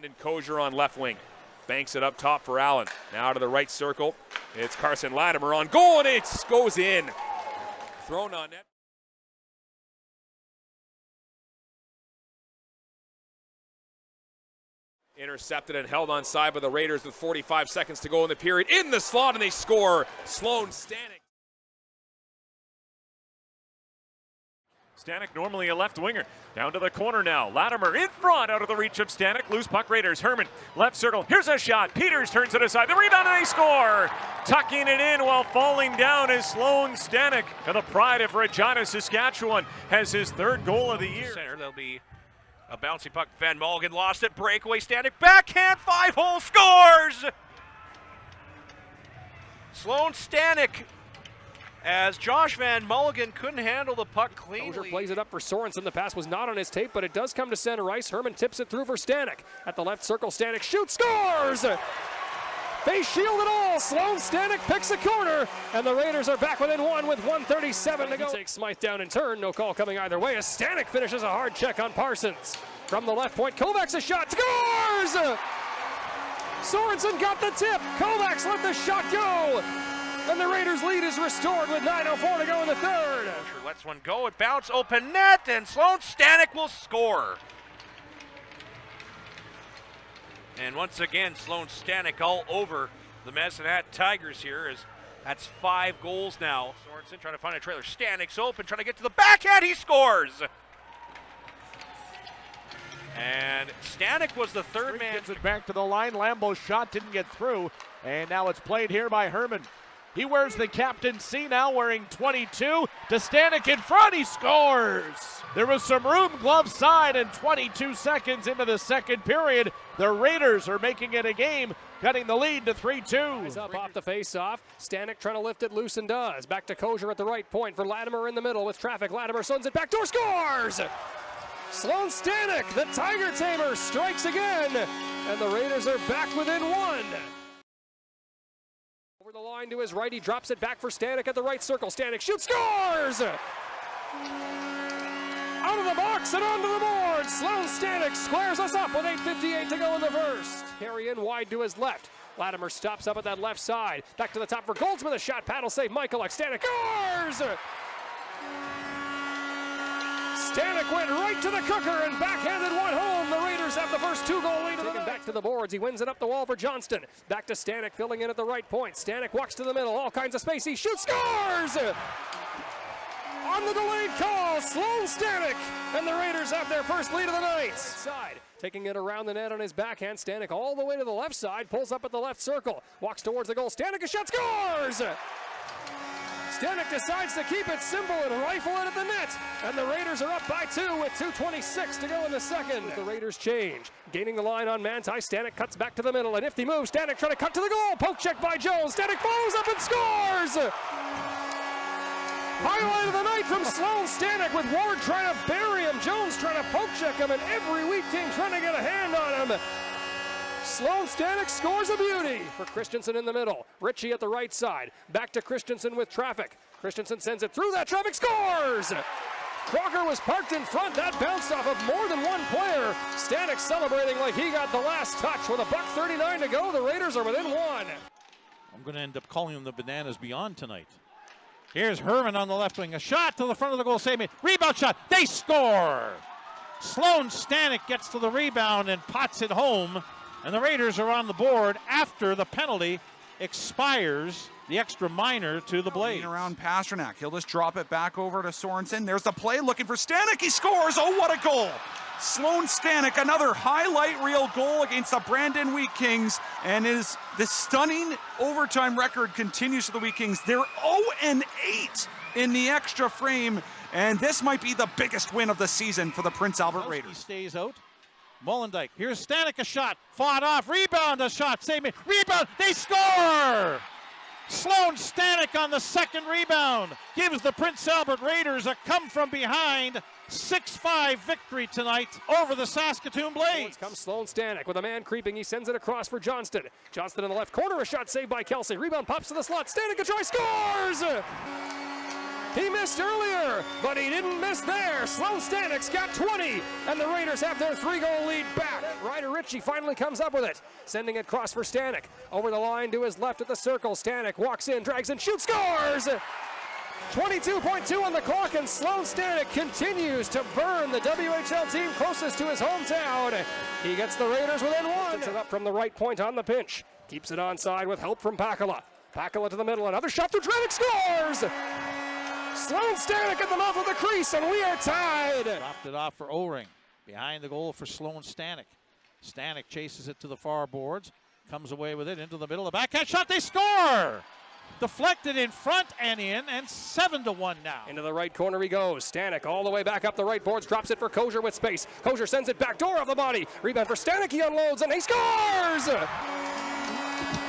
Brandon Kosier on left wing. Banks it up top for Allen. Now to the right circle. It's Carson Latimer on goal, and it goes in. Thrown on net. Intercepted and held on side by the Raiders with 45 seconds to go in the period. In the slot, and they score. Sloan Stanick. Stanick, normally a left winger, down to the corner now. Latimer in front, out of the reach of Stanick. Loose puck, Raiders. Herman, left circle. Here's a shot. Peters turns it aside. The rebound, and they score. Tucking it in while falling down is Sloan Stanick. And the pride of Regina, Saskatchewan, has his third goal of the year. Center, there'll be a bouncy puck. Van Mulligan lost it. Breakaway, Stanick. Backhand, 5-hole, scores! Sloan Stanick, as Josh Van Mulligan couldn't handle the puck cleanly. Kosier plays it up for Sorensen. The pass was not on his tape, but it does come to center ice. Herman tips it through for Stanick. At the left circle, Stanick shoots, scores! Face shield and all. Sloan Stanick picks a corner, and the Raiders are back within one with 1:37 to go. He takes Smythe down in turn. No call coming either way as Stanick finishes a hard check on Parsons. From the left point, Kovacs a shot, scores! Sorensen got the tip. Kovacs let the shot go. And the Raiders' lead is restored with 9:04 to go in the third. Kosier lets one go. It bounced open net, and Sloan Stanick will score. And once again, Sloan Stanick all over the Massillon Tigers here. As that's 5 goals now. Sorensen trying to find a trailer. Stanick's open, trying to get to the backhand. He scores. And Stanick was the third man. Gets it back to the line. Lambeau's shot didn't get through. And now it's played here by Herman. He wears the captaincy now, wearing 22. To Stanick in front, he scores! There was some room glove side, and 22 seconds into the second period, the Raiders are making it a game, cutting the lead to 3-2. He's up off the face-off. Stanick trying to lift it loose and does. Back to Kosier at the right point for Latimer in the middle with traffic. Latimer sends it backdoor, scores! Sloan Stanick, the Tiger Tamer, strikes again, and the Raiders are back within one. Over the line to his right, he drops it back for Stanick at the right circle. Stanick shoots, scores! Out of the box and onto the board. Sloan Stanick squares us up with 8:58 to go in the first. Carry in wide to his left. Latimer stops up at that left side. Back to the top for Goldsmith, a shot, paddle save, Michael Stanick scores! Stanick went right to the cooker and backhanded one home. The Raiders have the first 2-goal lead. Taken back to the boards. He wins it up the wall for Johnston. Back to Stanick, filling in at the right point. Stanick walks to the middle, all kinds of space. He shoots, scores! On the delayed call, Sloan Stanick, and the Raiders have their first lead of the night. Side, taking it around the net on his backhand. Stanick all the way to the left side, pulls up at the left circle, walks towards the goal. Stanick, a shot, scores! Stanick decides to keep it simple and rifle it at the net. And the Raiders are up by 2 with 2:26 to go in the second. The Raiders change. Gaining the line on Manti. Stanick cuts back to the middle. A nifty move. Stanick trying to cut to the goal. Poke check by Jones. Stanick follows up and scores! Highlight of the night from Sloan Stanick with Ward trying to bury him. Jones trying to poke check him, and every weak team trying to get a hand on him. Sloan Stanick scores a beauty for Christensen in the middle. Ritchie at the right side. Back to Christensen with traffic. Christensen sends it through that traffic, scores! Crocker was parked in front. That bounced off of more than one player. Stanick celebrating like he got the last touch with $1:39 to go. The Raiders are within one. I'm going to end up calling them the Bananas Beyond tonight. Here's Herman on the left wing. A shot to the front of the goal. Save it. Rebound shot. They score! Sloan Stanick gets to the rebound and pots it home. And the Raiders are on the board after the penalty expires, the extra minor to the Blades. Around Pasternak. He'll just drop it back over to Sorensen. There's the play looking for Stanick. He scores. Oh, what a goal. Sloan Stanick, another highlight reel goal against the Brandon Wheat Kings. And the stunning overtime record continues for the Wheat Kings. They're 0-8 in the extra frame. And this might be the biggest win of the season for the Prince Albert Raiders. He stays out. Molendyke, here's Stanick, a shot, fought off, rebound, a shot, save me, rebound, they score! Sloan Stanick on the second rebound gives the Prince Albert Raiders a come-from-behind 6-5 victory tonight over the Saskatoon Blades. Comes Sloan Stanick with a man creeping. He sends it across for Johnston. Johnston in the left corner, a shot saved by Kelsey. Rebound pops to the slot. Stanick a try, scores! He missed earlier, but he didn't miss there. Sloan Stanick's got 20, and the Raiders have their 3-goal lead back. Ryder Ritchie finally comes up with it, sending it cross for Stanick. Over the line to his left at the circle. Stanick walks in, drags in, shoots, scores! 22.2 on the clock, and Sloan Stanick continues to burn the WHL team closest to his hometown. He gets the Raiders within one. Gets it up from the right point on the pinch. Keeps it onside with help from Pakala. Pakala to the middle, another shot through traffic, scores! Sloan Stanick at the mouth of the crease, and we are tied. Dropped it off for O-ring. Behind the goal for Sloan Stanick. Stanick chases it to the far boards. Comes away with it into the middle. The backhand shot, they score! Deflected in front and in, and 7-1 now. Into the right corner he goes. Stanick all the way back up the right boards, drops it for Kosier with space. Kosier sends it back door of the body. Rebound for Stanick, he unloads, and he scores!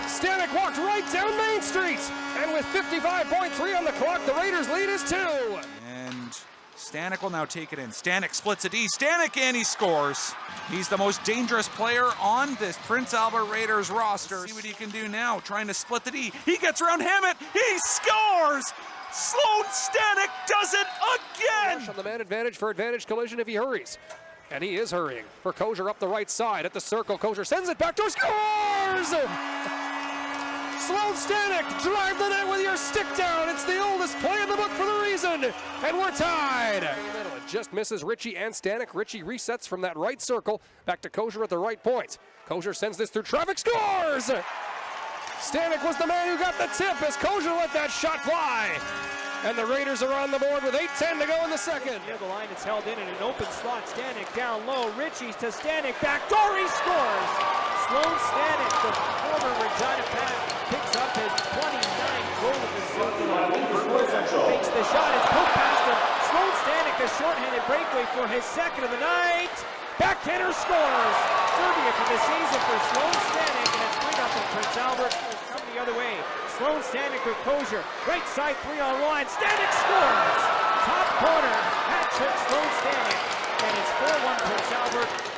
Stanick walked right down Main Street, and with 55.3 on the clock, the Raiders' lead is 2. And Stanick will now take it in. Stanick splits it. Stanick in, he scores. He's the most dangerous player on this Prince Albert Raiders roster. See what he can do now, trying to split the D. He gets around Hammett, he scores! Sloan Stanick does it again! On the man advantage for advantage collision if he hurries. And he is hurrying for Kosier up the right side at the circle. Kosier sends it back door, scores! Sloan Stanick, drive the net with your stick down. It's the oldest play in the book for the reason, and we're tied. It just misses Ritchie and Stanick. Ritchie resets from that right circle, back to Kosier at the right point. Kosier sends this through traffic, scores! Stanick was the man who got the tip as Kosier let that shot fly. And the Raiders are on the board with 8:10 to go in the second. Near the line, it's held in an open slot. Stanick down low. Ritchie to Stanick. Back door, he scores! Sloan Stanick, the former Regina Pat, picks up his 29th goal of the season. Fakes the shot. It's poked past him. Sloan Stanick, a shorthanded breakaway for his second of the night. Backhander scores. 30th of the season for Sloan Stanick, and it's 3-0 Prince Albert. It's coming the other way. Sloan Stanick with Kosier. Right side 3-on-1. Stanick scores. Top corner. Hat trick Sloan Stanick. And it's 4-1 Prince Albert.